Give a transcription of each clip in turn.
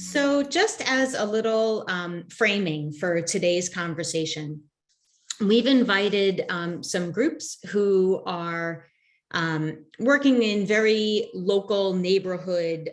So just as a little framing for today's conversation, we've invited some groups who are working in very local neighborhood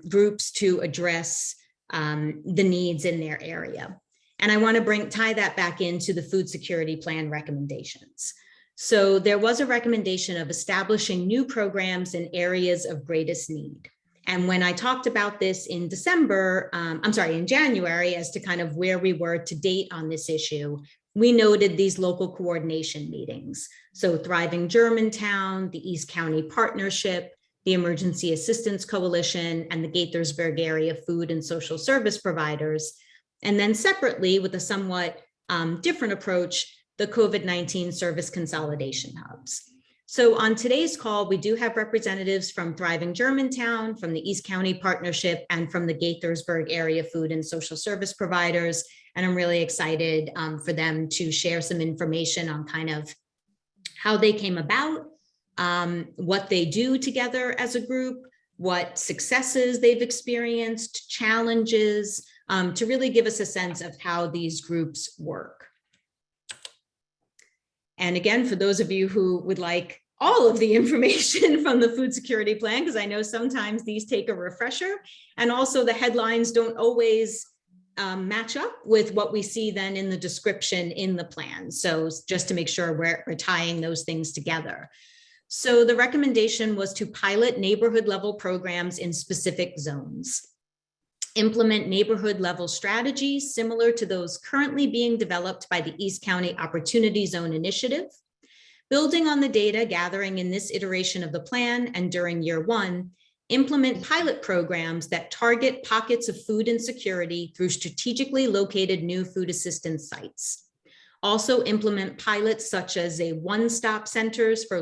groups to address the needs in their area. And I want to tie that back into the food security plan recommendations. So there was a recommendation of establishing new programs in areas of greatest need. And when I talked about this in in January, as to kind of where we were to date on this issue, we noted these local coordination meetings. So Thriving Germantown, the East County Partnership, the Emergency Assistance Coalition, and the Gaithersburg Area Food and Social Service Providers. And then separately, with a somewhat different approach, the COVID-19 Service Consolidation Hubs. So on today's call, we do have representatives from Thriving Germantown, from the East County Partnership, and from the Gaithersburg Area Food and Social Service Providers. And I'm really excited for them to share some information on kind of how they came about, what they do together as a group, what successes they've experienced, challenges, to really give us a sense of how these groups work. And again, for those of you who would like all of the information from the food security plan, because I know sometimes these take a refresher, and also the headlines don't always match up with what we see then in the description in the plan. So just to make sure we're tying those things together. So the recommendation was to pilot neighborhood level programs in specific zones, implement neighborhood level strategies similar to those currently being developed by the East County Opportunity Zone Initiative, building on the data gathering in this iteration of the plan and during year one, implement pilot programs that target pockets of food insecurity through strategically located new food assistance sites. Also implement pilots such as a one-stop centers for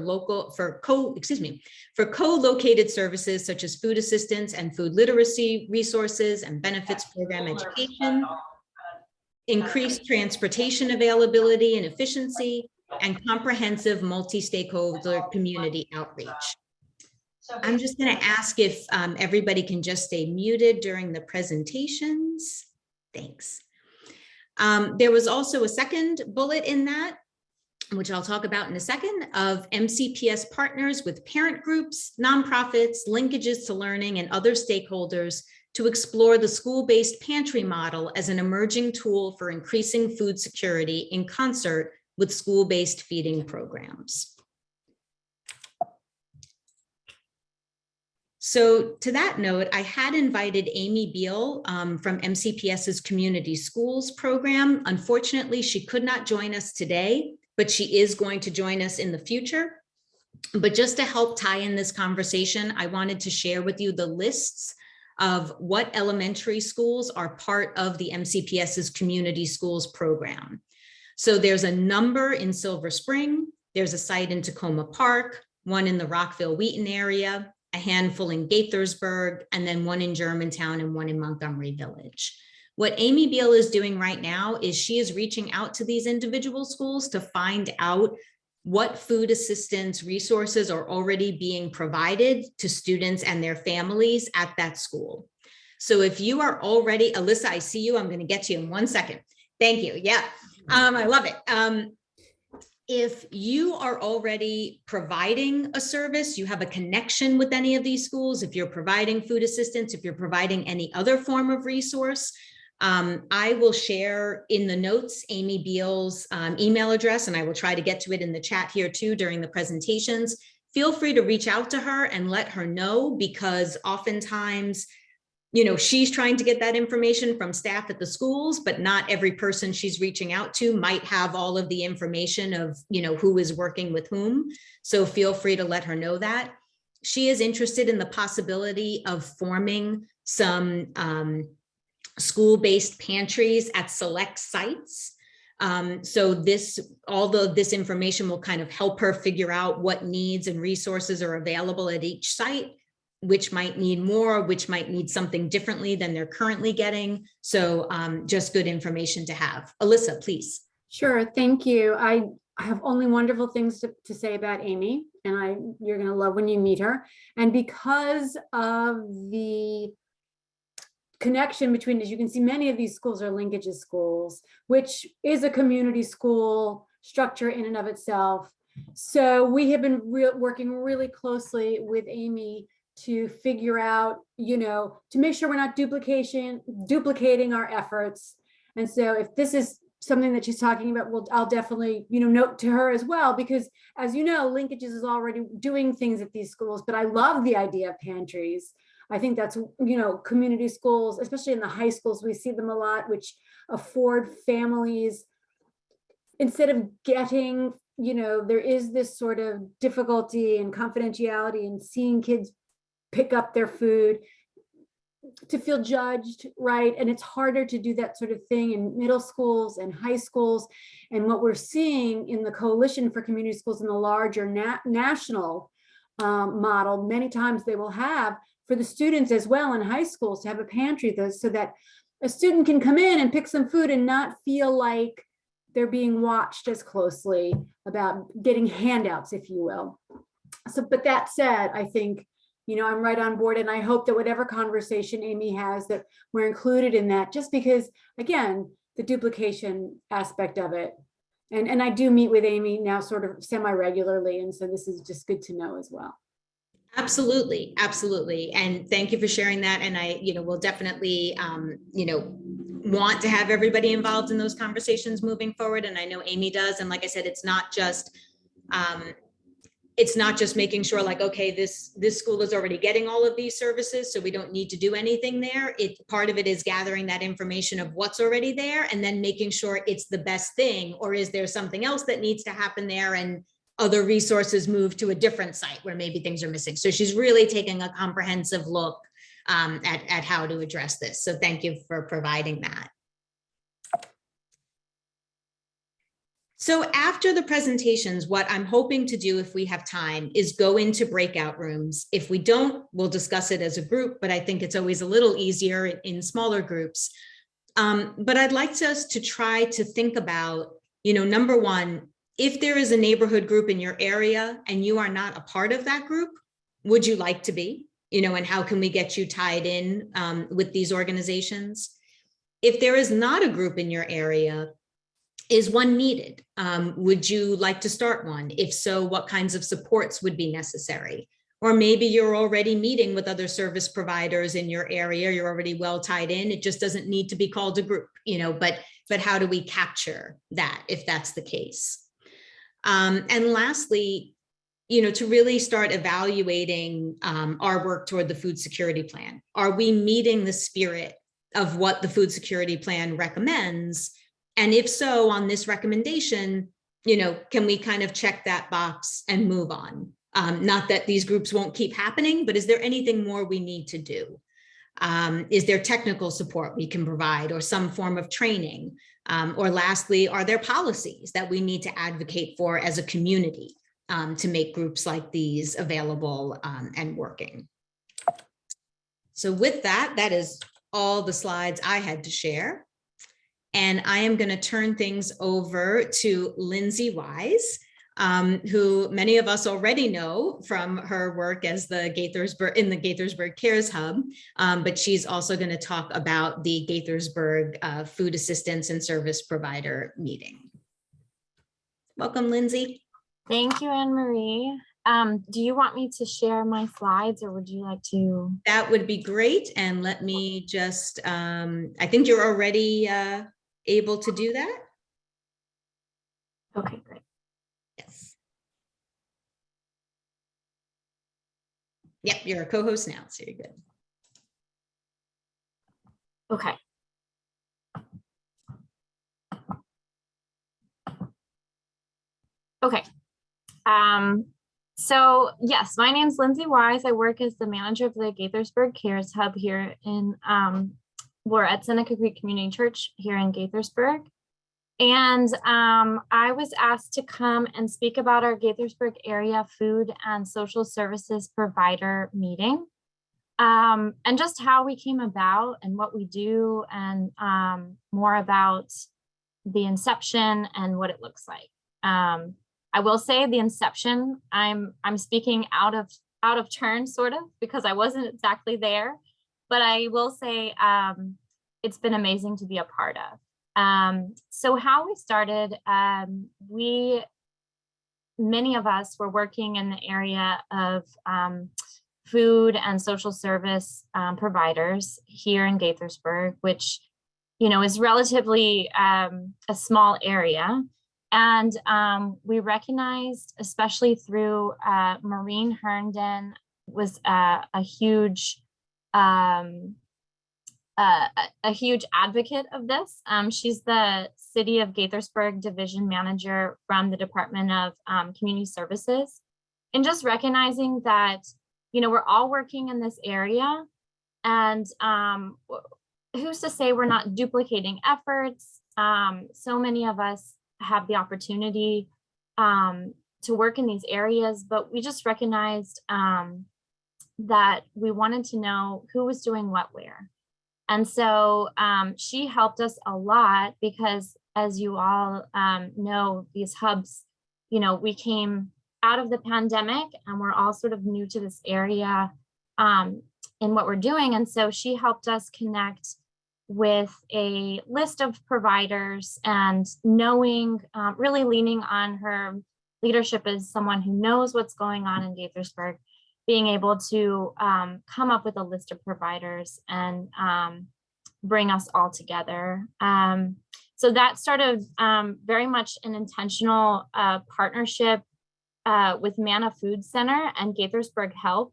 co-located services such as food assistance and food literacy resources and benefits program education, increased transportation availability and efficiency, and comprehensive multi-stakeholder community outreach. I'm just going to ask if everybody can just stay muted during the presentations. Thanks. There was also a second bullet in that, which I'll talk about in a second, of MCPS partners with parent groups, nonprofits, linkages to learning, and other stakeholders to explore the school-based pantry model as an emerging tool for increasing food security in concert with school-based feeding programs. So to that note, I had invited Amy Beal from MCPS's Community Schools program. Unfortunately, she could not join us today, but she is going to join us in the future. But just to help tie in this conversation, I wanted to share with you the lists of what elementary schools are part of the MCPS's Community Schools program. So there's a number in Silver Spring, there's a site in Tacoma Park, one in the Rockville-Wheaton area, a handful in Gaithersburg, and then one in Germantown and one in Montgomery Village. What Amy Beal is doing right now is she is reaching out to these individual schools to find out what food assistance resources are already being provided to students and their families at that school. So if you are already, Alyssa, I see you, I'm going to get to you in 1 second. Thank you. Yeah, I love it. If you are already providing a service, you have a connection with any of these schools, if you're providing food assistance, if you're providing any other form of resource, I will share in the notes Amy Beal's email address, and I will try to get to it in the chat here too during the presentations. Feel free to reach out to her and let her know, because oftentimes, you know, she's trying to get that information from staff at the schools, but not every person she's reaching out to might have all of the information of, you know, who is working with whom. So feel free to let her know that. She is interested in the possibility of forming some school-based pantries at select sites. So all this information will kind of help her figure out what needs and resources are available at each site, which might need more, which might need something differently than they're currently getting. So just good information to have. Alyssa, please. Sure, thank you. I have only wonderful things to say about Amy, and you're gonna love when you meet her. And because of the connection between, as you can see, many of these schools are linkages schools, which is a community school structure in and of itself. So we have been working really closely with Amy to figure out, to make sure we're not duplicating our efforts. And so if this is something that she's talking about, I'll definitely, note to her as well, because as you know, Linkages is already doing things at these schools, but I love the idea of pantries. I think that's, community schools, especially in the high schools, we see them a lot, which afford families, instead of getting, there is this sort of difficulty and confidentiality in seeing kids pick up their food, to feel judged, right? And it's harder to do that sort of thing in middle schools and high schools. And what we're seeing in the Coalition for Community Schools in the larger national model, many times they will have for the students as well in high schools to have a pantry, so that a student can come in and pick some food and not feel like they're being watched as closely about getting handouts, if you will. So, but that said, I think, I'm right on board, and I hope that whatever conversation Amy has, that we're included in that, just because, again, the duplication aspect of it. And I do meet with Amy now sort of semi-regularly, and so this is just good to know as well. Absolutely, absolutely. And thank you for sharing that. And I, will definitely, want to have everybody involved in those conversations moving forward. And I know Amy does. And like I said, it's not just making sure like, okay, this school is already getting all of these services, so we don't need to do anything there. Part of it is gathering that information of what's already there and then making sure it's the best thing, or is there something else that needs to happen there and other resources move to a different site where maybe things are missing. So she's really taking a comprehensive look at how to address this. So thank you for providing that. So after the presentations, what I'm hoping to do, if we have time, is go into breakout rooms. If we don't, we'll discuss it as a group, but I think it's always a little easier in smaller groups. But I'd like us to try to think about, number one, if there is a neighborhood group in your area and you are not a part of that group, would you like to be? And how can we get you tied in with these organizations? If there is not a group in your area, is one needed? Would you like to start one? If so, what kinds of supports would be necessary? Or maybe you're already meeting with other service providers in your area, you're already well tied in, it just doesn't need to be called a group, but how do we capture that if that's the case? And lastly, to really start evaluating our work toward the food security plan. Are we meeting the spirit of what the food security plan recommends? And if so, on this recommendation, can we kind of check that box and move on? Not that these groups won't keep happening, but is there anything more we need to do? Is there technical support we can provide, or some form of training? Or lastly, are there policies that we need to advocate for as a community to make groups like these available and working? So with that, that is all the slides I had to share. And I am going to turn things over to Lindsay Wise, who many of us already know from her work as the Gaithersburg Cares Hub, but she's also going to talk about the Gaithersburg Food Assistance and Service Provider meeting. Welcome, Lindsay. Thank you, Anne Marie. Do you want me to share my slides, or would you like to? That would be great. And let me just, I think you're already able to do that. Okay, great. Yes. Yep, you're a co-host now, so you're good. Okay. Okay. So yes, my name's Lindsay Wise. I work as the manager of the Gaithersburg Cares Hub here in, we're at Seneca Creek Community Church here in Gaithersburg. And I was asked to come and speak about our Gaithersburg area food and social services provider meeting, and just how we came about and what we do, and more about the inception and what it looks like. I will say the inception, I'm speaking out of turn, sort of, because I wasn't exactly there. but I will say it's been amazing to be a part of. So how we started, many of us were working in the area of food and social service providers here in Gaithersburg, which, you know, is relatively a small area. And we recognized, especially through Maureen Herndon, was a huge advocate of this. She's the City of Gaithersburg Division Manager from the Department of Community Services. And just recognizing that, you know, we're all working in this area, and who's to say we're not duplicating efforts? So many of us have the opportunity to work in these areas, but we just recognized that we wanted to know who was doing what where. And so she helped us a lot because, as you all know, these hubs, you know, we came out of the pandemic and we're all sort of new to this area in what we're doing. And so she helped us connect with a list of providers, and knowing, really leaning on her leadership as someone who knows what's going on in Gaithersburg, being able to come up with a list of providers and bring us all together. So that started very much an intentional partnership with Manna Food Center and Gaithersburg Health.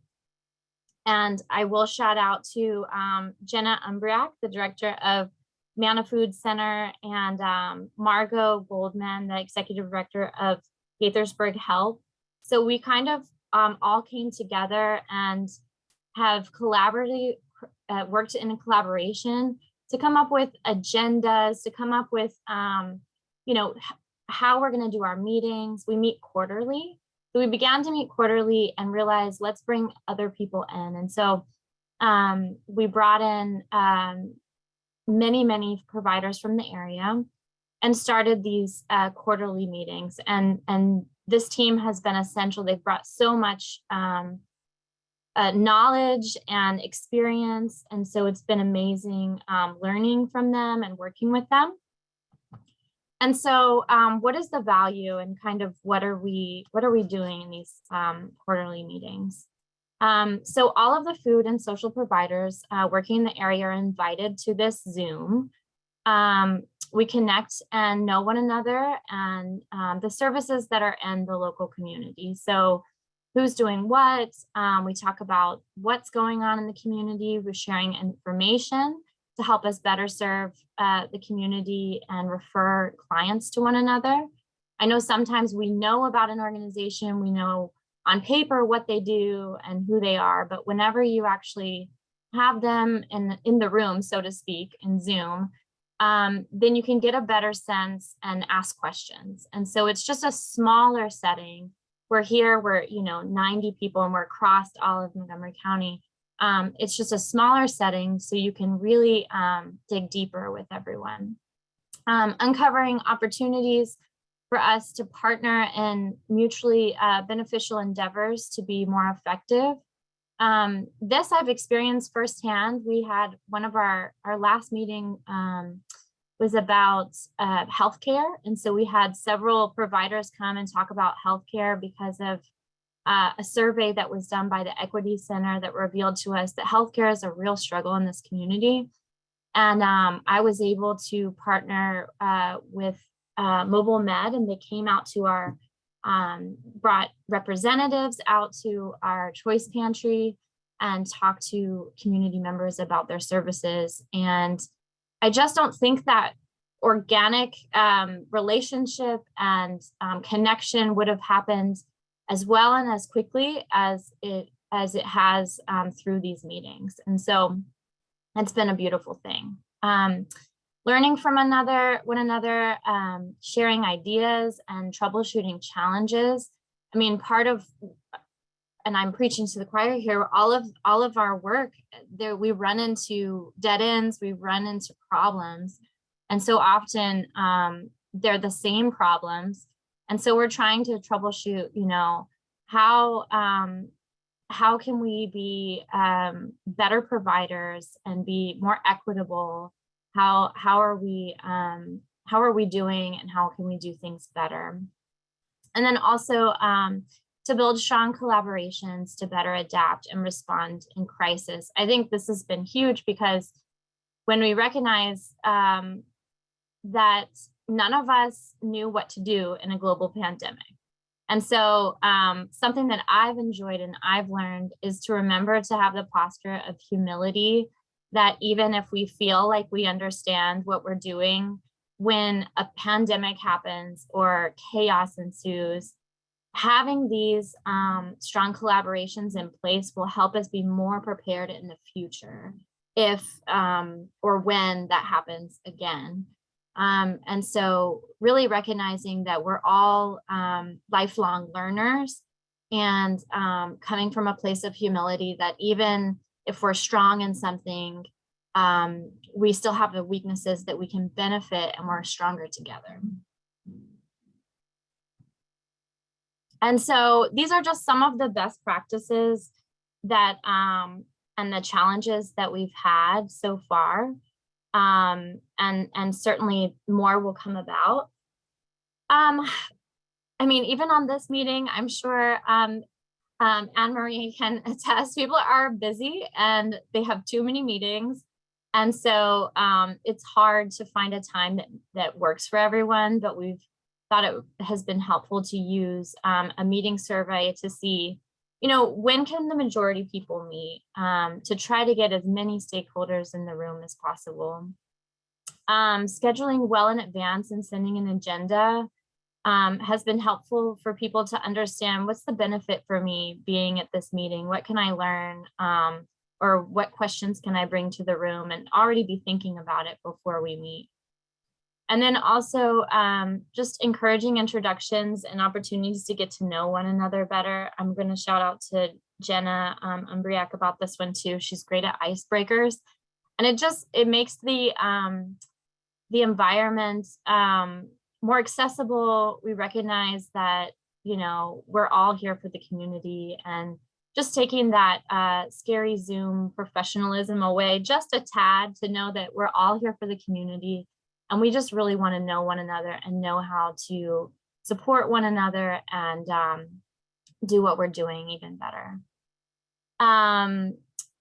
And I will shout out to Jenna Umbriak, the director of Manna Food Center, and Margot Goldman, the executive director of Gaithersburg Health. So we kind of all came together and have worked in a collaboration to come up with agendas, to come up with, you know, how we're going to do our meetings. We meet quarterly. So we began to meet quarterly and realized, let's bring other people in. And so we brought in many providers from the area and started these quarterly meetings. And this team has been essential. They've brought so much knowledge and experience. And so it's been amazing learning from them and working with them. And so what is the value, and kind of what are we doing in these quarterly meetings? So all of the food and social providers working in the area are invited to this Zoom. We connect and know one another, and the services that are in the local community. So who's doing what? We talk about what's going on in the community. We're sharing information to help us better serve the community and refer clients to one another. I know sometimes we know about an organization, we know on paper what they do and who they are, but whenever you actually have them in the room, so to speak, in Zoom, then you can get a better sense and ask questions. And so it's just a smaller setting. We're here, we're 90 people, and we're across all of Montgomery County. It's just a smaller setting, so you can really dig deeper with everyone. Uncovering opportunities for us to partner in mutually beneficial endeavors to be more effective. This I've experienced firsthand. We had one of our last meeting was about healthcare. And so we had several providers come and talk about healthcare because of a survey that was done by the Equity Center that revealed to us that healthcare is a real struggle in this community. And I was able to partner with Mobile Med, and they came out to our, brought representatives out to our choice pantry and talked to community members about their services. And I just don't think that organic relationship and connection would have happened as well and as quickly as it has through these meetings. And so it's been a beautiful thing. Learning from one another, sharing ideas and troubleshooting challenges. I mean, part of, and I'm preaching to the choir here, all of our work there, we run into dead ends, we run into problems. And so often they're the same problems. And so we're trying to troubleshoot, how how can we be better providers and be more equitable? How are we doing, and how can we do things better? And then also to build strong collaborations to better adapt and respond in crisis. I think this has been huge, because when we recognize that none of us knew what to do in a global pandemic. And so something that I've enjoyed and I've learned is to remember to have the posture of humility, that even if we feel like we understand what we're doing, when a pandemic happens or chaos ensues, having these strong collaborations in place will help us be more prepared in the future if or when that happens again. And so really recognizing that we're all lifelong learners, and coming from a place of humility, that even if we're strong in something, we still have the weaknesses that we can benefit, and we're stronger together. And so these are just some of the best practices that and the challenges that we've had so far. And certainly more will come about. I mean, even on this meeting, I'm sure Anne-Marie can attest, people are busy and they have too many meetings. And so it's hard to find a time that works for everyone, but we've thought it has been helpful to use a meeting survey to see, when can the majority of people meet, to try to get as many stakeholders in the room as possible. Scheduling well in advance and sending an agenda has been helpful for people to understand, what's the benefit for me being at this meeting? What can I learn? Or what questions can I bring to the room, and already be thinking about it before we meet. And then also just encouraging introductions and opportunities to get to know one another better. I'm going to shout out to Jenna Umbriak about this one too. She's great at icebreakers, and it makes the environment more accessible. We recognize that, we're all here for the community, and just taking that scary Zoom professionalism away just a tad, to know that we're all here for the community. And we just really want to know one another and know how to support one another and do what we're doing even better.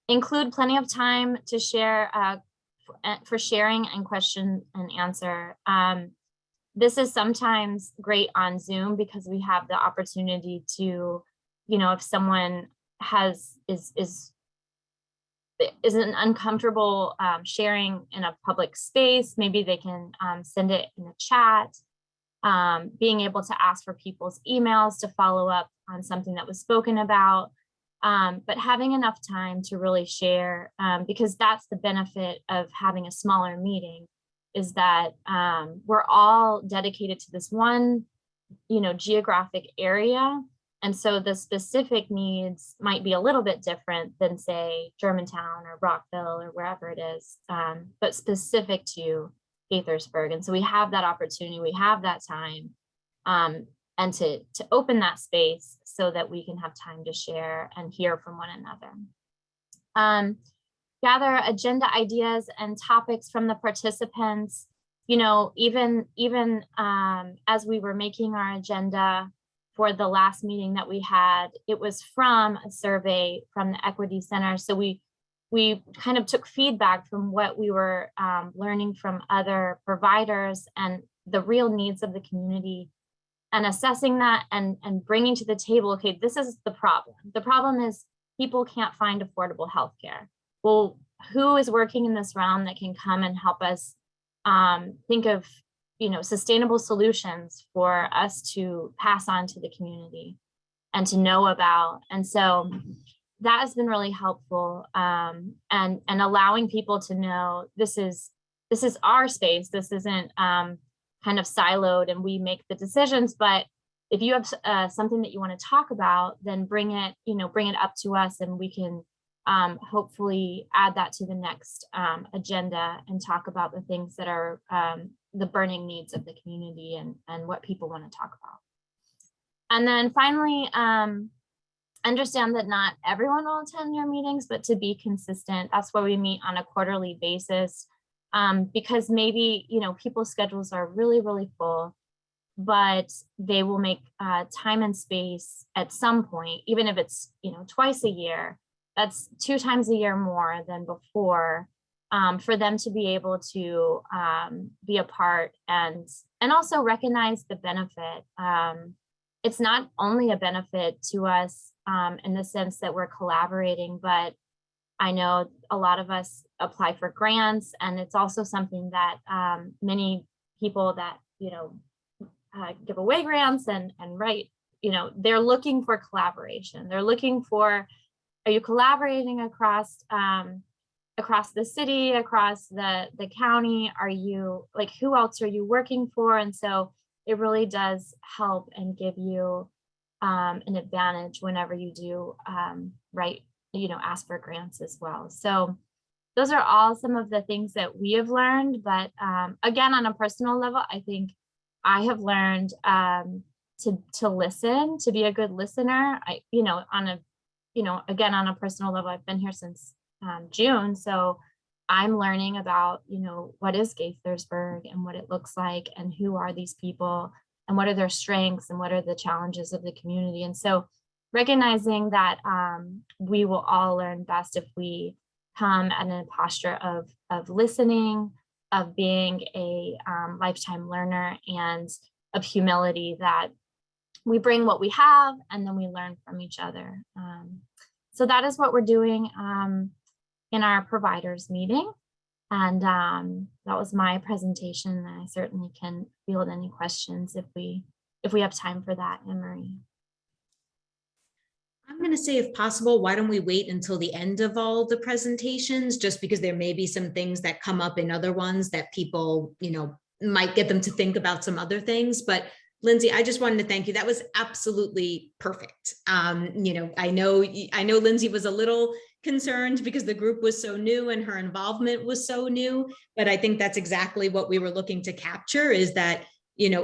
Include plenty of time to share for sharing and question and answer. This is sometimes great on Zoom because we have the opportunity to, if someone isn't uncomfortable sharing in a public space, maybe they can send it in the chat. Being able to ask for people's emails to follow up on something that was spoken about, but having enough time to really share, because that's the benefit of having a smaller meeting, is that we're all dedicated to this one, geographic area. And so the specific needs might be a little bit different than, say, Germantown or Rockville or wherever it is, but specific to Gaithersburg. And so we have that opportunity, we have that time, and to open that space so that we can have time to share and hear from one another. Gather agenda ideas and topics from the participants. Even as we were making our agenda for the last meeting that we had, it was from a survey from the Equity Center. So we kind of took feedback from what we were learning from other providers and the real needs of the community, and assessing that and bringing to the table, okay, this is the problem. The problem is people can't find affordable healthcare. Well, who is working in this realm that can come and help us think of sustainable solutions for us to pass on to the community and to know about? And so that has been really helpful, and allowing people to know this is our space. This isn't kind of siloed and we make the decisions, but if you have something that you want to talk about, then bring it up to us, and we can hopefully add that to the next agenda and talk about the things that are the burning needs of the community and what people want to talk about. And then finally, understand that not everyone will attend your meetings, but to be consistent. That's why we meet on a quarterly basis. Because maybe, people's schedules are really, really full, but they will make time and space at some point, even if it's, twice a year. That's 2 times a year more than before, for them to be able to be a part and also recognize the benefit. It's not only a benefit to us in the sense that we're collaborating, but I know a lot of us apply for grants, and it's also something that many people that, give away grants and write, they're looking for collaboration. They're looking for, are you collaborating across the city, across the county? Are you, like, who else are you working for? And so it really does help and give you an advantage whenever you do ask for grants as well. So those are all some of the things that we have learned. But again, on a personal level, I think I have learned to listen, to be a good listener. Again, on a personal level, I've been here since June. So I'm learning about, what is Gaithersburg and what it looks like and who are these people and what are their strengths and what are the challenges of the community. And so recognizing that we will all learn best if we come at a posture of listening, of being a lifetime learner, and of humility, that we bring what we have and then we learn from each other. So that is what we're doing in our providers meeting. And that was my presentation. I certainly can field any questions if we have time for that, Anne-Marie. I'm going to say, if possible, why don't we wait until the end of all the presentations, just because there may be some things that come up in other ones that people, might get them to think about some other things. But Lindsay, I just wanted to thank you. That was absolutely perfect. I know Lindsay was a little concerned because the group was so new and her involvement was so new, but I think that's exactly what we were looking to capture, is that,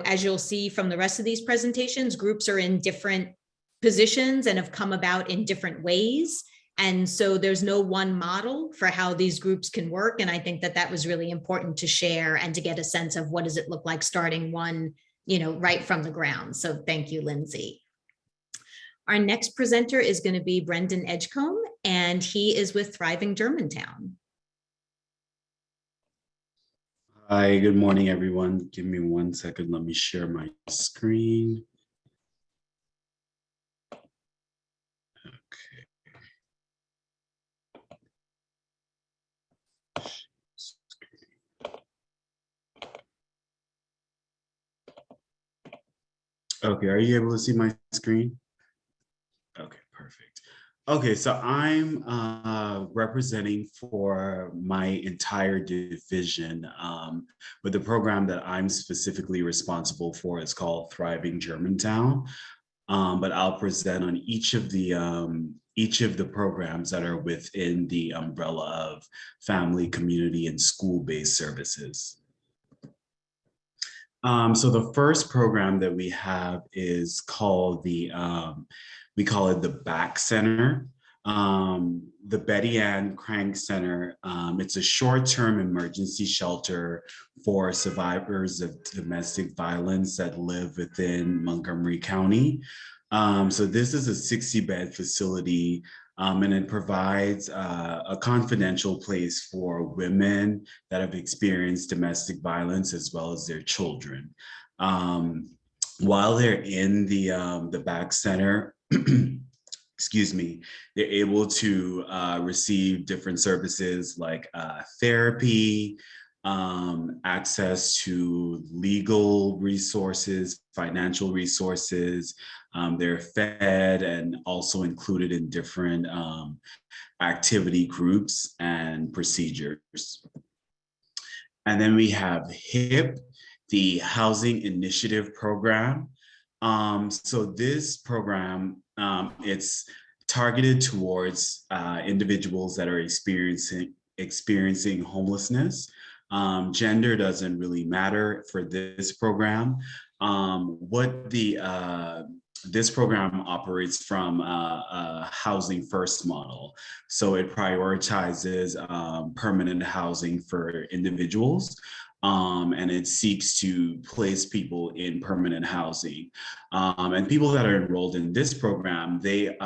as you'll see from the rest of these presentations, groups are in different positions and have come about in different ways. And so there's no one model for how these groups can work. And I think that was really important to share and to get a sense of what does it look like starting one, right from the ground. So thank you, Lindsay. Our next presenter is going to be Brendan Edgecombe, and he is with Thriving Germantown. Hi, good morning, everyone. Give me 1 second. Let me share my screen. Okay, are you able to see my screen? Okay, perfect. Okay, so I'm representing for my entire division, but the program that I'm specifically responsible for is called Thriving Germantown. But I'll present on each of the programs that are within the umbrella of family, community, and school-based services. So the first program that we have is called we call it the BAC Center, the Betty Ann Crank Center. It's a short-term emergency shelter for survivors of domestic violence that live within Montgomery County. So this is a 60-bed facility, and it provides a confidential place for women that have experienced domestic violence as well as their children. While they're in the BAC Center, excuse me, they're able to receive different services like therapy, access to legal resources, financial resources. They're fed and also included in different activity groups and procedures. And then we have HIP, the Housing Initiative Program. So this program, it's targeted towards individuals that are experiencing homelessness. Gender doesn't really matter for this program. What this program operates from a housing first model. So it prioritizes permanent housing for individuals, and it seeks to place people in permanent housing. And people that are enrolled in this program, they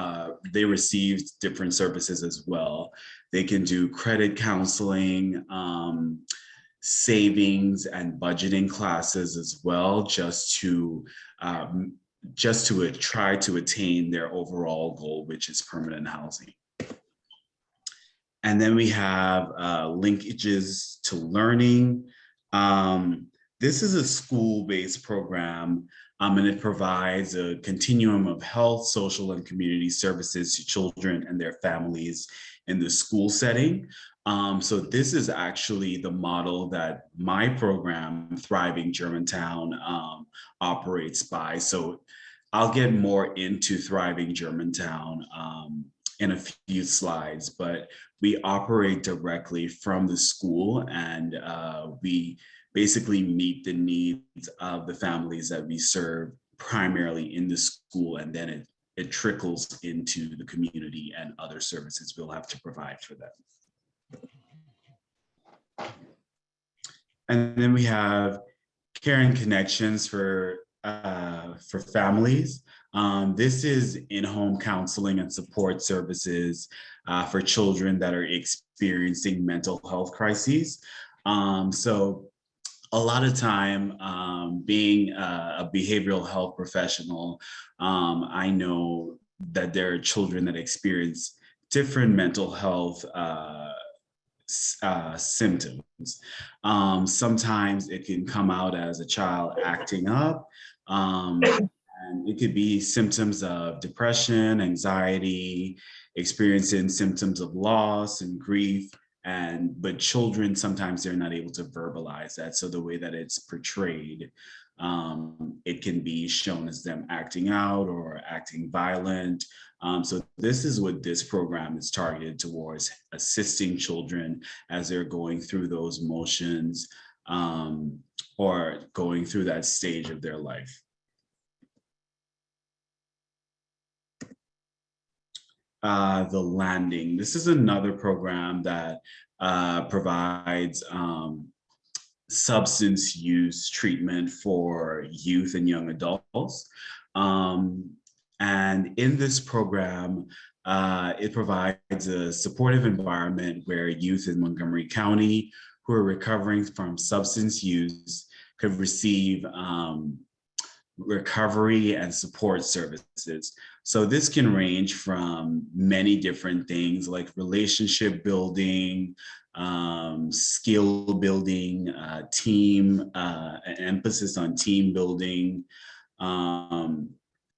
receive different services as well. They can do credit counseling, savings and budgeting classes as well, just to try to attain their overall goal, which is permanent housing. And then we have linkages to learning. This is a school-based program, and it provides a continuum of health, social, and community services to children and their families in the school setting. So this is actually the model that my program, Thriving Germantown, operates by. So I'll get more into Thriving Germantown in a few slides, but we operate directly from the school, and we basically meet the needs of the families that we serve primarily in the school, and then it trickles into the community and other services we'll have to provide for them. And then we have Care and Connections for families. This is in-home counseling and support services for children that are experiencing mental health crises. So a lot of time, being a behavioral health professional, I know that there are children that experience different mental health symptoms. Sometimes it can come out as a child acting up, and it could be symptoms of depression, anxiety, experiencing symptoms of loss and grief. But children, sometimes they're not able to verbalize that. So the way that it's portrayed, it can be shown as them acting out or acting violent. So this is what this program is targeted towards, assisting children as they're going through those motions, or going through that stage of their life. The Landing. This is another program that provides substance use treatment for youth and young adults. And in this program, it provides a supportive environment where youth in Montgomery County who are recovering from substance use could receive recovery and support services. So this can range from many different things like relationship building, skill building, team, an emphasis on team building,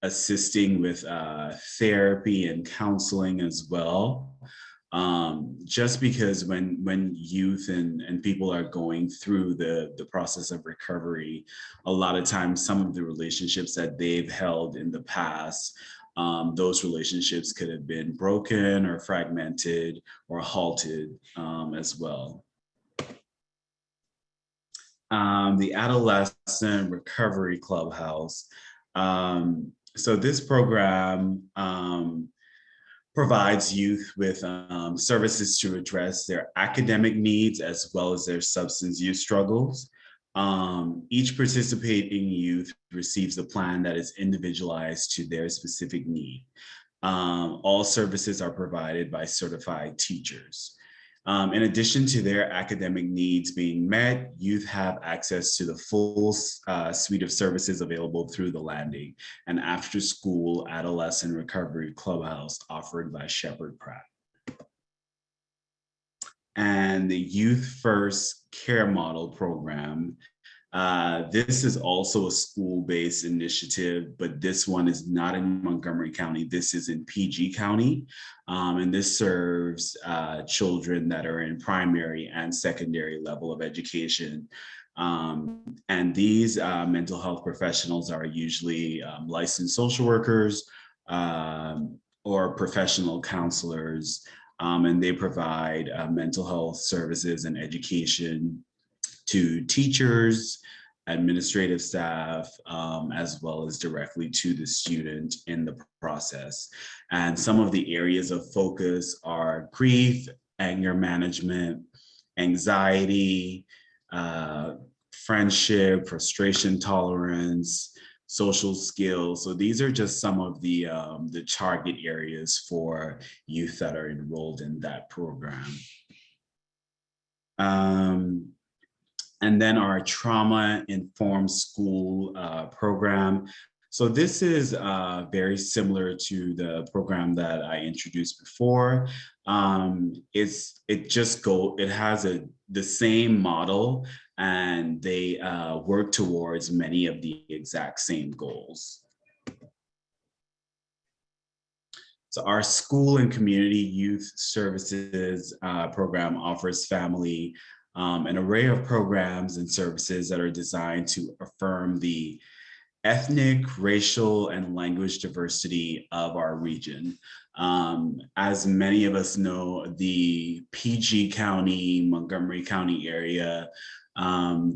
assisting with therapy and counseling as well. Just because when youth and people are going through the process of recovery, a lot of times some of the relationships that they've held in the past, those relationships could have been broken or fragmented or halted as well. The Adolescent Recovery Clubhouse. So this program provides youth with services to address their academic needs as well as their substance use struggles. Each participating youth receives a plan that is individualized to their specific need. All services are provided by certified teachers. In addition to their academic needs being met, youth have access to the full suite of services available through the Landing, an after-school adolescent recovery clubhouse offered by Shepherd Pratt. And the Youth First Care Model program. This is also a school-based initiative, but this one is not in Montgomery County. This is in PG County, and this serves children that are in primary and secondary level of education. And these mental health professionals are usually licensed social workers or professional counselors, and they provide mental health services and education to teachers, administrative staff, as well as directly to the student in the process. And some of the areas of focus are grief, anger management, anxiety, friendship, frustration tolerance, social skills. So these are just some of the target areas for youth that are enrolled in that program. And then our trauma-informed school program. So this is very similar to the program that I introduced before. It has the same model, and they work towards many of the exact same goals. So our school and community youth services program offers family an array of programs and services that are designed to affirm the ethnic, racial, and language diversity of our region. As many of us know, the PG County, Montgomery County area,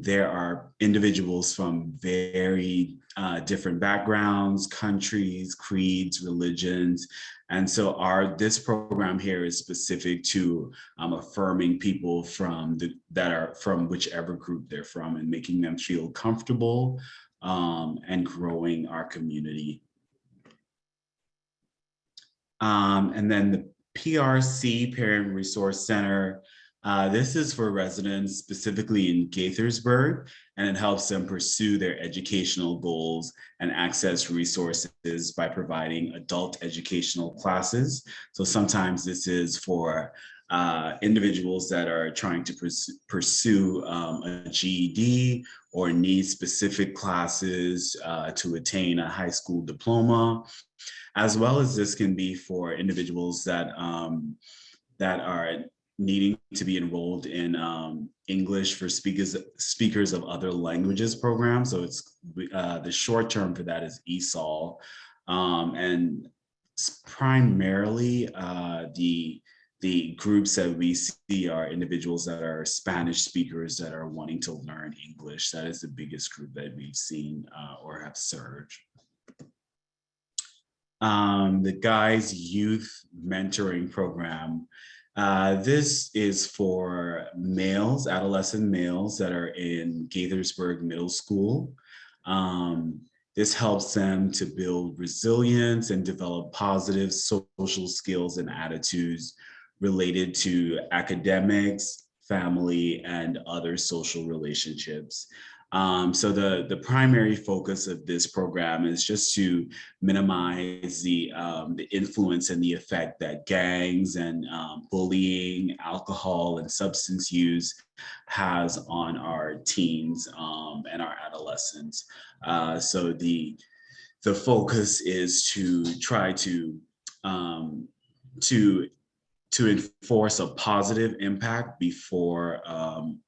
there are individuals from very different backgrounds, countries, creeds, religions. And so this program here is specific to affirming people that are from whichever group they're from, and making them feel comfortable and growing our community. And then the PRC, Parent Resource Center, this is for residents specifically in Gaithersburg, and it helps them pursue their educational goals and access resources by providing adult educational classes. So sometimes this is for individuals that are trying to pursue a GED or need specific classes to attain a high school diploma, as well as this can be for individuals that are needing to be enrolled in English for speakers of other languages program. So it's the short term for that is ESOL, and primarily the groups that we see are individuals that are Spanish speakers that are wanting to learn English. That is the biggest group that we've seen or have served. The Guys Youth Mentoring Program. This is for males, adolescent males that are in Gaithersburg Middle School. This helps them to build resilience and develop positive social skills and attitudes related to academics, family, and other social relationships. So the primary focus of this program is just to minimize the influence and the effect that gangs and bullying, alcohol, and substance use has on our teens and our adolescents. So the focus is to try to enforce a positive impact before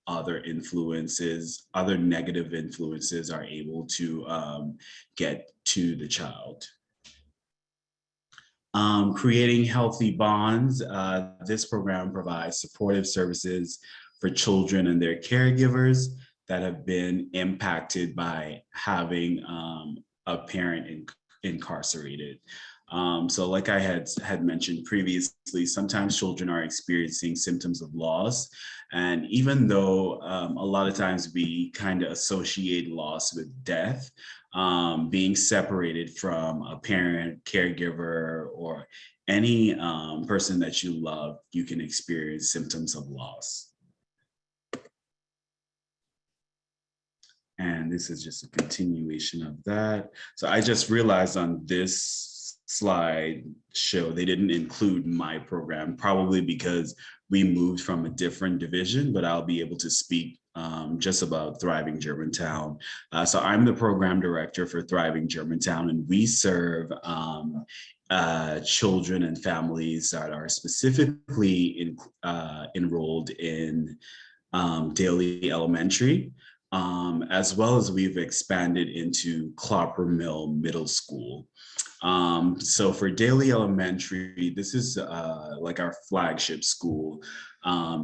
other negative influences are able to get to the child. Creating healthy bonds. This program provides supportive services for children and their caregivers that have been impacted by having a parent incarcerated. So like I had mentioned previously, sometimes children are experiencing symptoms of loss. And even though a lot of times we kind of associate loss with death, being separated from a parent, caregiver, or any person that you love, you can experience symptoms of loss. And this is just a continuation of that. So I just realized on this slide show they didn't include my program, probably because we moved from a different division, but I'll be able to speak just about Thriving Germantown. So I'm the program director for Thriving Germantown, and we serve children and families that are specifically enrolled in Daly Elementary, as well as we've expanded into Clopper Mill Middle School. So for Daly Elementary, this is like our flagship school.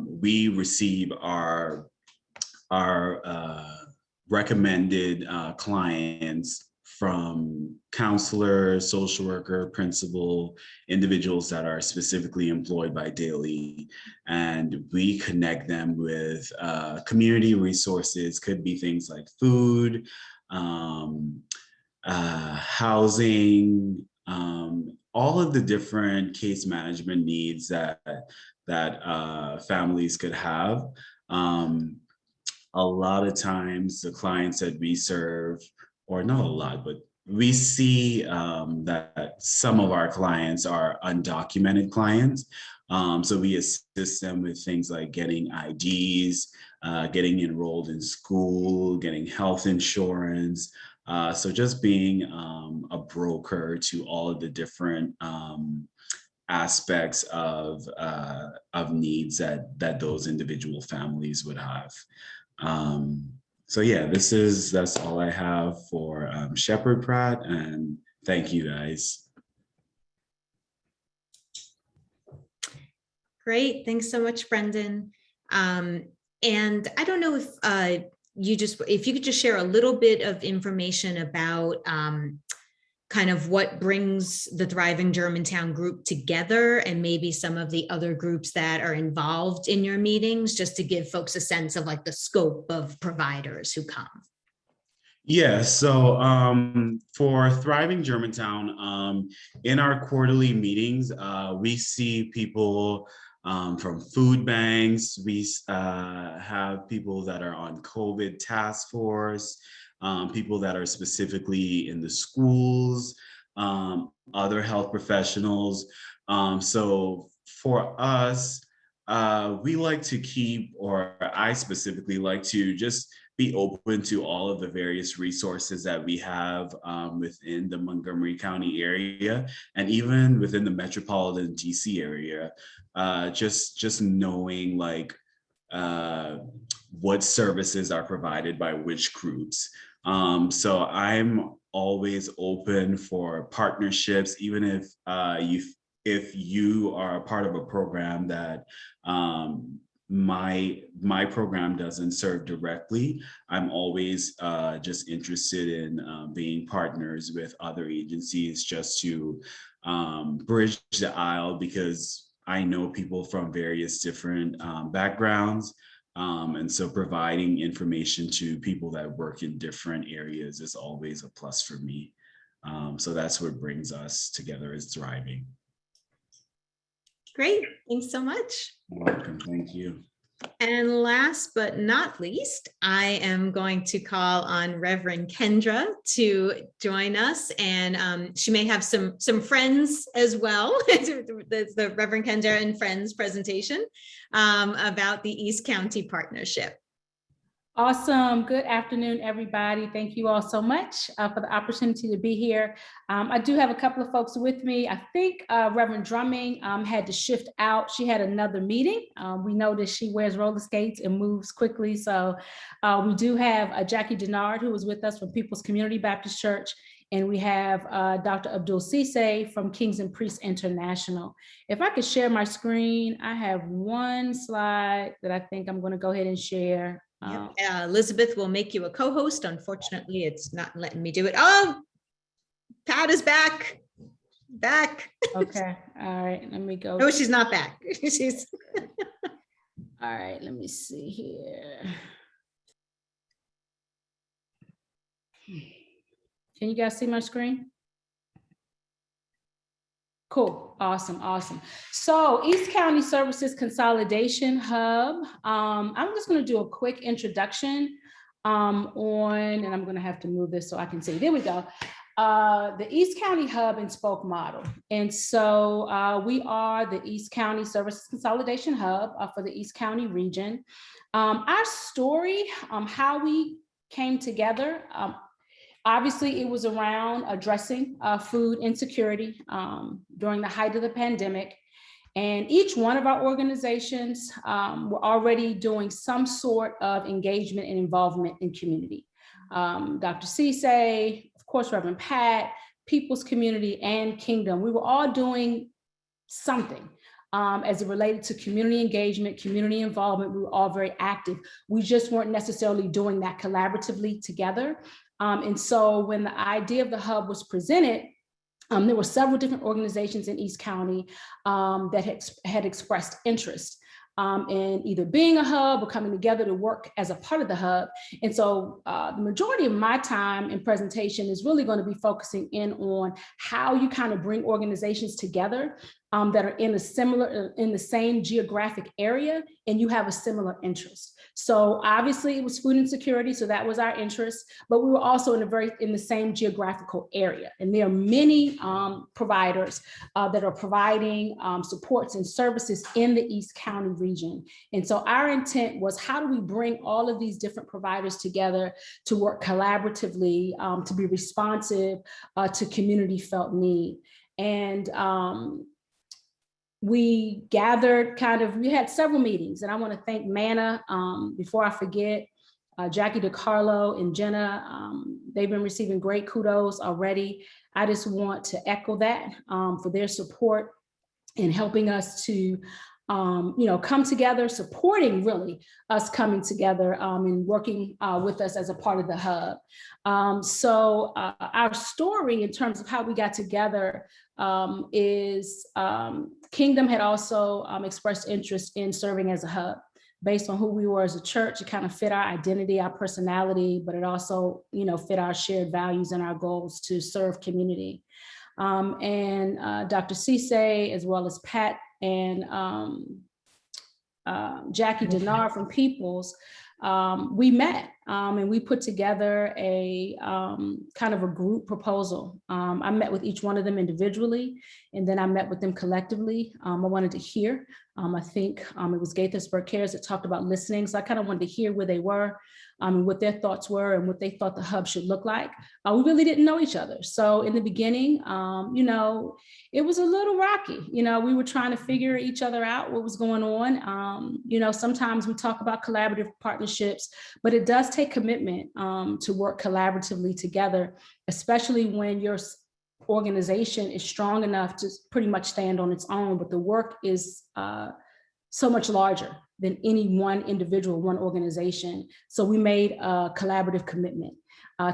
We receive our recommended clients from counselor, social worker, principal, individuals that are specifically employed by Daily. And we connect them with community resources, could be things like food, housing, all of the different case management needs that families could have. A lot of times the clients that we serve, or not a lot, but we see that some of our clients are undocumented clients. So we assist them with things like getting IDs, getting enrolled in school, getting health insurance. So just being a broker to all of the different aspects of needs that those individual families would have. So yeah, that's all I have for Shepherd Pratt, and thank you guys. Great, thanks so much, Brendan. And I don't know if if you could just share a little bit of information about kind of what brings the Thriving Germantown group together, and maybe some of the other groups that are involved in your meetings, just to give folks a sense of like the scope of providers who come. Yeah, so for Thriving Germantown, in our quarterly meetings, we see people from food banks. We have people that are on COVID task force, people that are specifically in the schools, other health professionals. So for us, we like to keep, or I specifically like to just be open to all of the various resources that we have within the Montgomery County area, and even within the metropolitan DC area. Just knowing like what services are provided by which groups. So I'm always open for partnerships, even if you are a part of a program that my program doesn't serve directly. I'm always just interested in being partners with other agencies, just to bridge the aisle, because I know people from various different backgrounds. And so providing information to people that work in different areas is always a plus for me. So that's what brings us together, is Thriving. Great, thanks so much. You're welcome, thank you. And last but not least, I am going to call on Reverend Kendra to join us, and she may have some friends as well. That's the Reverend Kendra and Friends presentation about the East County Partnership. Awesome. Good afternoon, everybody. Thank you all so much for the opportunity to be here. I do have a couple of folks with me. I think Reverend Drumming had to shift out. She had another meeting. We noticed she wears roller skates and moves quickly. So we do have Jackie Denard, who is with us from People's Community Baptist Church. And we have Dr. Abdul Sise from Kings and Priests International. If I could share my screen, I have one slide that I think I'm going to go ahead and share. Yep. Elizabeth will make you a co-host. Unfortunately, it's not letting me do it. Oh, Pat is back. Okay. All right. Let me go. No, she's not back. She's. All right. Let me see here. Can you guys see my screen? Cool. Awesome. So East County Services Consolidation Hub. I'm just going to do a quick introduction and I'm going to have to move this so I can see. There we go. The East County Hub and Spoke model. And so we are the East County Services Consolidation Hub for the East County region. Our story, how we came together, obviously, it was around addressing food insecurity during the height of the pandemic. And each one of our organizations were already doing some sort of engagement and involvement in community. Dr. Sise, of course, Reverend Pat, People's Community, and Kingdom. We were all doing something. as it related to community engagement, community involvement. We were all very active. We just weren't necessarily doing that collaboratively together. And so when the idea of the hub was presented, there were several different organizations in East County that had expressed interest in either being a hub or coming together to work as a part of the hub. And so the majority of my time in presentation is really going to be focusing in on how you kind of bring organizations together that are in the same geographic area, and you have a similar interest. So obviously it was food insecurity, so that was our interest, but we were also in the same geographical area. And there are many providers that are providing supports and services in the East County region. And so our intent was, how do we bring all of these different providers together to work collaboratively, to be responsive to community felt need. And we gathered we had several meetings, and I want to thank Manna, before I forget, Jackie DeCarlo and Jenna. They've been receiving great kudos already. I just want to echo that for their support in helping us to come together, supporting really us coming together and working with us as a part of the hub. So our story in terms of how we got together is Kingdom had also expressed interest in serving as a hub. Based on who we were as a church, it kind of fit our identity, our personality, but it also, fit our shared values and our goals to serve community. And Dr. Cisse, as well as Pat and Jackie Denard from Peoples, we met and we put together a kind of a group proposal. I met with each one of them individually, and then I met with them collectively. I wanted to hear, I think it was Gaithersburg Cares that talked about listening. So I kind of wanted to hear where they were, and what their thoughts were and what they thought the hub should look like. We really didn't know each other. So in the beginning, it was a little rocky. We were trying to figure each other out, what was going on. Sometimes we talk about collaborative partnerships, but it does take commitment to work collaboratively together, especially when your organization is strong enough to pretty much stand on its own, but the work is so much larger than any one individual, one organization. So we made a collaborative commitment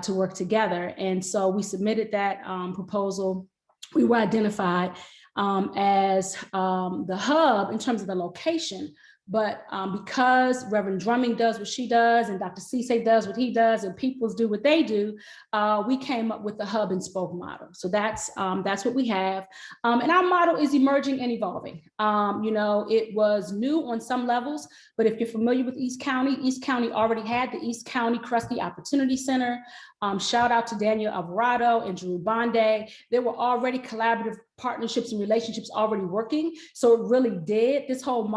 to work together. And so we submitted that proposal. We were identified as the hub in terms of the location, but because Reverend Drumming does what she does, and Dr. Cisse does what he does, and Peoples do what they do, we came up with the hub and spoke model. So that's what we have. And our model is emerging and evolving. It was new on some levels, but if you're familiar with East County already had the East County Kresge Opportunity Center. Shout out to Daniel Alvarado and Drew Bonde. There were already collaborative partnerships and relationships already working. So it really did. This whole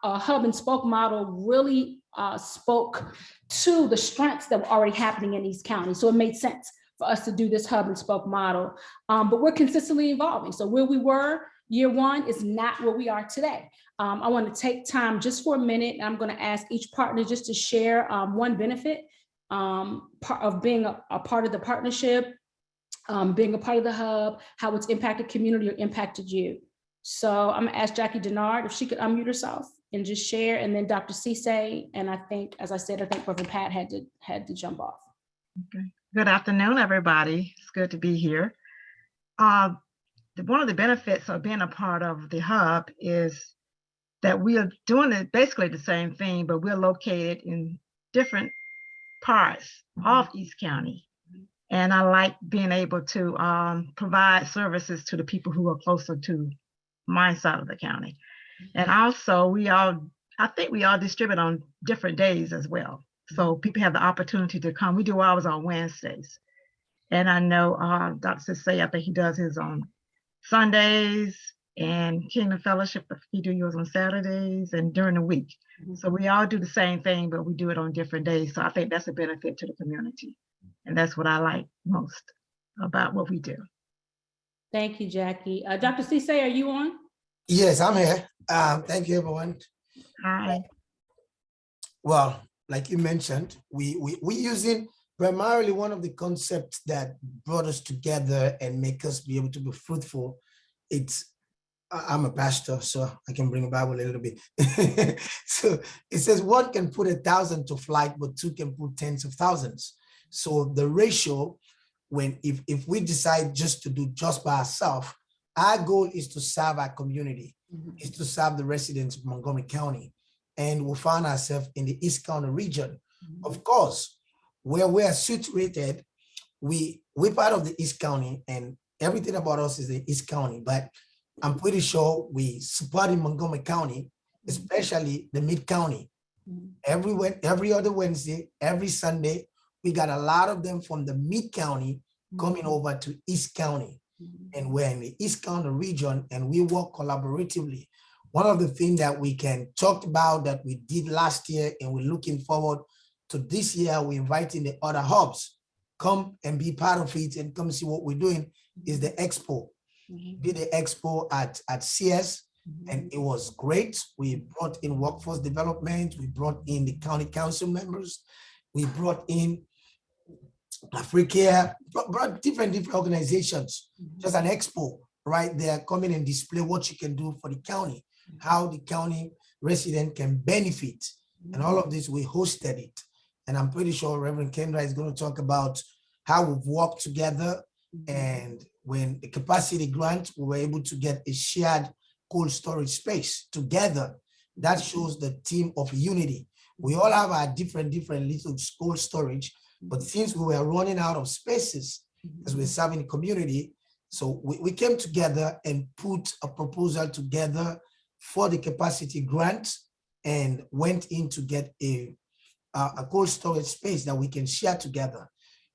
hub and spoke model really spoke to the strengths that were already happening in East County. So it made sense for us to do this hub and spoke model. But we're consistently evolving. So where we were year one is not where we are today. I want to take time just for a minute. And I'm going to ask each partner just to share one benefit part of being a part of the partnership, being a part of the hub, how it's impacted community or impacted you. So I'm gonna ask Jackie Denard if she could unmute herself and just share, and then Dr. Cisse, and I think, as I said, I think Reverend Pat had to jump off. Okay. Good afternoon, everybody. It's good to be here. One of the benefits of being a part of the hub is that we are doing it basically the same thing, but we're located in different parts of East County. And I like being able to provide services to the people who are closer to my side of the county. And also I think we all distribute on different days as well. So people have the opportunity to come. We do ours on Wednesdays. And I know Dr. Cisse, I think he does his on Sundays, and Kingdom Fellowship, he do yours on Saturdays and during the week. So we all do the same thing, but we do it on different days. So I think that's a benefit to the community. And that's what I like most about what we do. Thank you, Jackie. Dr. Cisse, are you on? Yes, I'm here. Thank you, everyone. Hi. Well, like you mentioned, we using primarily one of the concepts that brought us together and make us be able to be fruitful. It's I'm a pastor, so I can bring a Bible a little bit. So it says one can put 1,000 to flight, but two can put tens of thousands. So the ratio, if we decide just to do just by ourselves, our goal is to serve our community, is to serve the residents of Montgomery County. And we found ourselves in the East County region. Of course, where we are situated, we're part of the East County, and everything about us is the East County, but I'm pretty sure we support in Montgomery County, especially the Mid County. Every other Wednesday, every Sunday, we got a lot of them from the Mid County coming over to East County. And we're in the East County region, and we work collaboratively. One of the things that we can talk about that we did last year, and we're looking forward to this year, we're inviting the other hubs, come and be part of it and come see what we're doing, is the expo. Did the expo at CS, and it was great. We brought in workforce development, we brought in the county council members, we brought in Africa, brought different organizations, just an expo right there, come in and display what you can do for the county, how the county resident can benefit. And all of this, we hosted it. And I'm pretty sure Reverend Kendra is going to talk about how we've worked together. And when the capacity grant, we were able to get a shared cold storage space together. That shows the team of unity. We all have our different little cold storage, but since we were running out of spaces as we're serving the community, so we came together and put a proposal together for the capacity grant and went in to get a cold storage space that we can share together.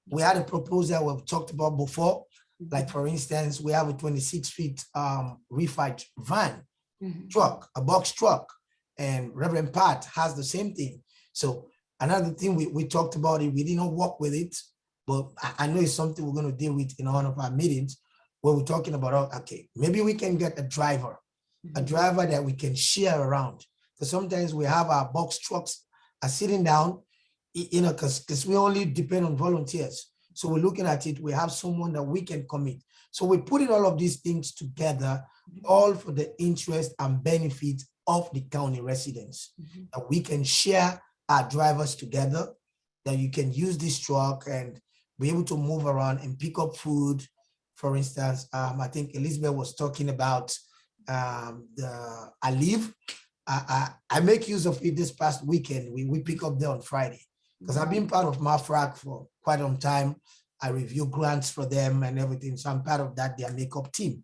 We had a proposal we've talked about before. Like, for instance, we have a 26-feet reefer van truck, a box truck, and Reverend Pat has the same thing. So another thing we talked about it, we didn't work with it, but I know it's something we're going to deal with in one of our meetings where we're talking about, okay, maybe we can get a driver that we can share around. Because sometimes we have our box trucks are sitting down, you know, because we only depend on volunteers. So we're looking at it, we have someone that we can commit. So we're putting all of these things together, all for the interest and benefit of the county residents. That we can share our drivers together, that you can use this truck and be able to move around and pick up food. For instance, I think Elizabeth was talking about the Alive. I make use of it this past weekend. We pick up there on Friday. Because I've been part of MAFRAC for quite some time. I review grants for them and everything. So I'm part of that, their makeup team.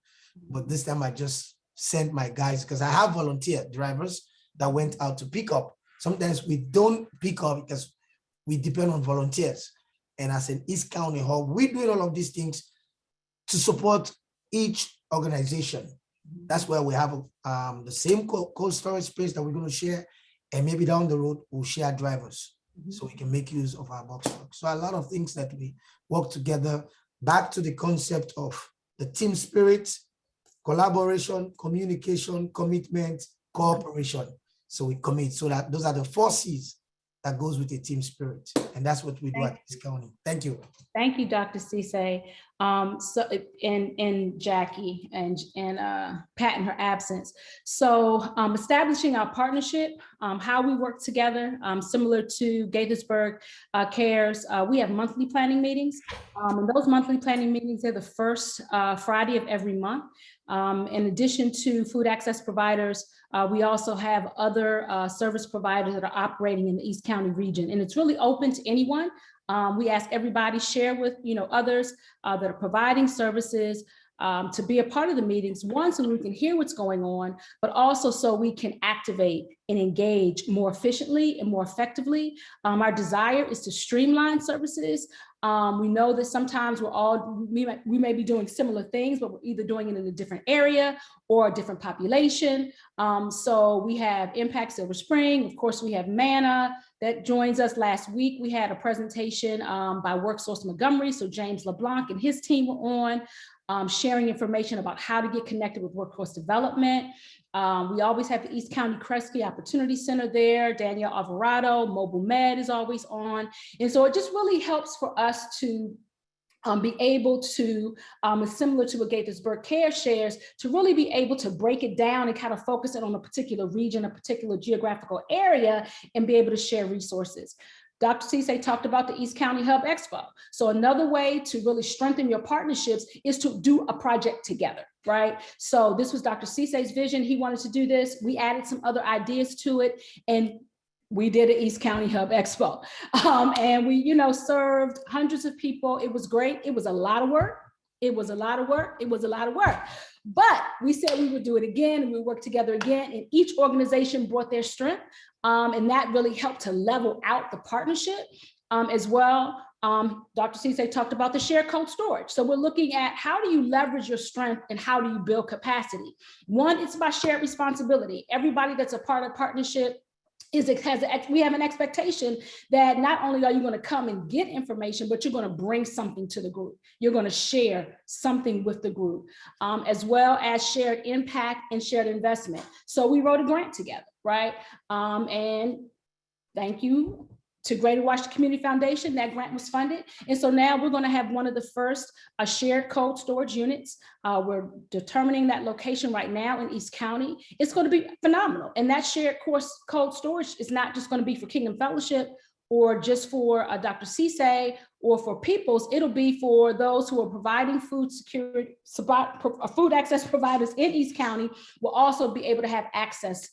But this time I just sent my guys, because I have volunteer drivers that went out to pick up. Sometimes we don't pick up because we depend on volunteers. And as an East County hub, we're doing all of these things to support each organization. That's where we have the same cold storage space that we're going to share. And maybe down the road, we'll share drivers. So we can make use of our box truck. So a lot of things that we work together, back to the concept of the team spirit, collaboration, communication, commitment, cooperation. So we commit. So that those are the 4 C's that goes with the team spirit. And that's what we do at this county. Thank you. Thank you, Dr. Cisse. And Jackie and Pat in her absence. So establishing our partnership, how we work together, similar to Gaithersburg Cares, we have monthly planning meetings. And those monthly planning meetings are the first Friday of every month. In addition to food access providers, we also have other service providers that are operating in the East County region, and it's really open to anyone. We ask everybody share with others that are providing services to be a part of the meetings, one, so we can hear what's going on, but also so we can activate and engage more efficiently and more effectively. Our desire is to streamline services. We know that sometimes we may be doing similar things, but we're either doing it in a different area or a different population. So we have Impact Silver Spring. Of course, we have MANA that joins us. Last week, we had a presentation by WorkSource Montgomery. So James LeBlanc and his team were on, sharing information about how to get connected with workforce development. We always have the East County Kresge Opportunity Center there. Danielle Alvarado, Mobile Med is always on. And so it just really helps for us to be able to, similar to what Gaithersburg Care shares, to really be able to break it down and kind of focus it on a particular region, a particular geographical area, and be able to share resources. Dr. Cisse talked about the East County Hub Expo. So another way to really strengthen your partnerships is to do a project together, right? So this was Dr. Cisse's vision. He wanted to do this. We added some other ideas to it, and we did an East County Hub Expo. And we, served hundreds of people. It was great. It was a lot of work. It was a lot of work. It was a lot of work. But we said we would do it again, and we worked together again, and each organization brought their strength. And that really helped to level out the partnership as well. Dr. Cisse talked about the shared cold storage. So we're looking at how do you leverage your strength and how do you build capacity? One, it's about shared responsibility. Everybody that's a part of the partnership we have an expectation that not only are you going to come and get information, but you're going to bring something to the group. You're going to share something with the group, as well as shared impact and shared investment. So we wrote a grant together, right? And thank you to Greater Washington Community Foundation. That grant was funded. And so now we're going to have one of the first shared cold storage units. We're determining that location right now in East County. It's going to be phenomenal. And that shared cold storage is not just going to be for Kingdom Fellowship or just for Dr. Cisse or for Peoples. It'll be for those who are providing food security, food access providers in East County will also be able to have access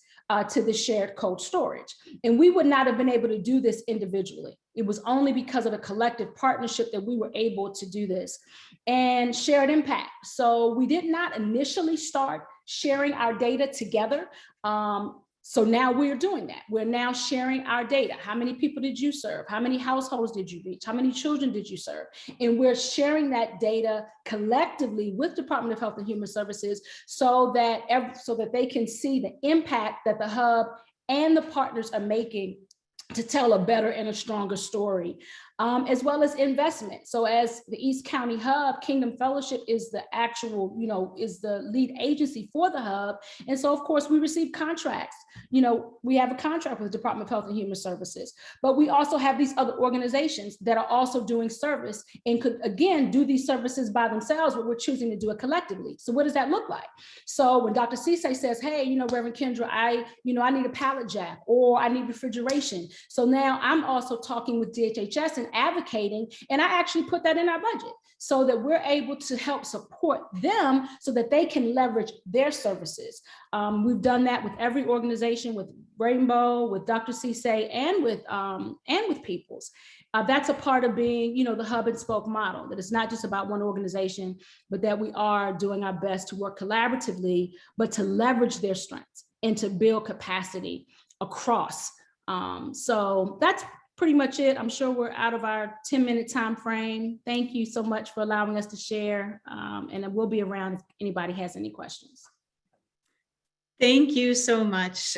to the shared cold storage. And we would not have been able to do this individually. It was only because of a collective partnership that we were able to do this. And shared impact. So we did not initially start sharing our data together. So now we're doing that. We're now sharing our data. How many people did you serve? How many households did you reach? How many children did you serve? And we're sharing that data collectively with Department of Health and Human Services so that they can see the impact that the hub and the partners are making to tell a better and a stronger story, as well as investment. So as the East County Hub, Kingdom Fellowship is the actual, is the lead agency for the hub. And so of course we receive contracts. We have a contract with the Department of Health and Human Services, but we also have these other organizations that are also doing service and could again do these services by themselves, but we're choosing to do it collectively. So what does that look like? So when Dr. Cisse says, hey, Reverend Kendra, I need a pallet jack or I need refrigeration. So now I'm also talking with DHHS and advocating, and I actually put that in our budget so that we're able to help support them so that they can leverage their services. We've done that with every organization, with Rainbow, with Dr. Cisse, and with Peoples. That's a part of being, the hub and spoke model, that it's not just about one organization, but that we are doing our best to work collaboratively, but to leverage their strengths and to build capacity across. So that's pretty much it. I'm sure we're out of our 10-minute time frame. Thank you so much for allowing us to share. And we'll be around if anybody has any questions. Thank you so much.